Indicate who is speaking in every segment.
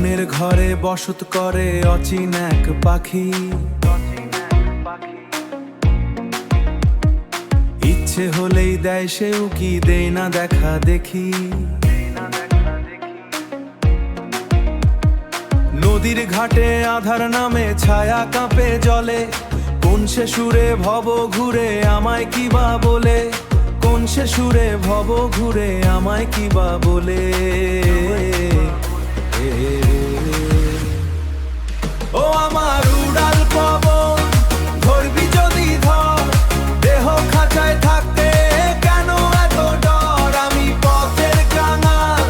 Speaker 1: মনের ঘরে বসত করে অচিন এক পাখি। ইচ্ছে হলেই দেয় সে উকি, দেয় না দেখা দেখি। নদীর ঘাটে আধার নামে ছায়া কাঁপে জলে, কোন সে সুরে ভব ঘুরে আমায় কিবা বলে, কোন সে সুরে ভব ঘুরে আমায় কিবা বলে। ও আমার উড়াল পবন, ধরবি যদি ধর, দেহ খাঁচায় থাকতে কেন এত ডর? আমি পথের কাঙাল,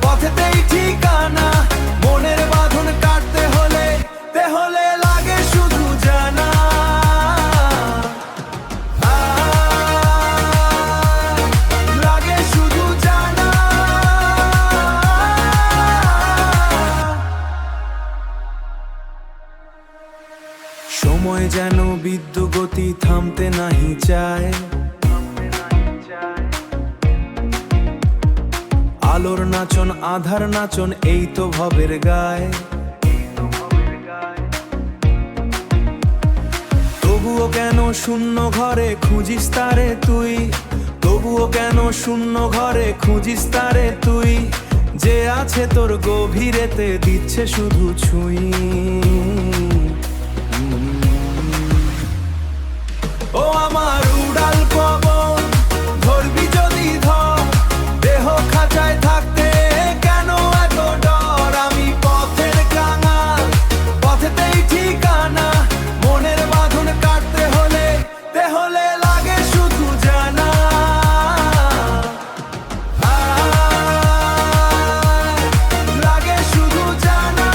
Speaker 1: পথেতেই ঠিকানা, মনের বাঁধন কাটতে হলে দেহলে লাগে শুধু জানা। লাগে শুধু জানা। সময় যেন বিদ্যুৎ গতি, থামতে নাহি চায়। আলোর নাচন আধার নাচন, এই তো ভবের গায়। তবুও কেন শূন্য ঘরে খুঁজিস তারে তুই, তবুও কেন শূন্য ঘরে খুঁজিস তারে তুই, যে আছে তোর গভীরেতে দিচ্ছে শুধু ছুঁই। ও আমার উড়াল পবন, ধরবি যদি ধর, দেহ খাঁচায় থাকতে কেন এত ডর? আমি পথের কাঙাল, পথেতেই ঠিকানা, মনের বাঁধন কাটতে হলে দেহলে লাগে শুধু জানা। লাগে শুধু জানা।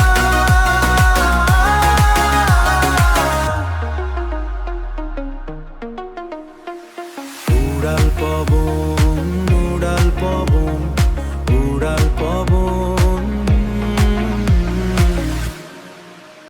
Speaker 1: উড়াল পবন, উড়াল পবন।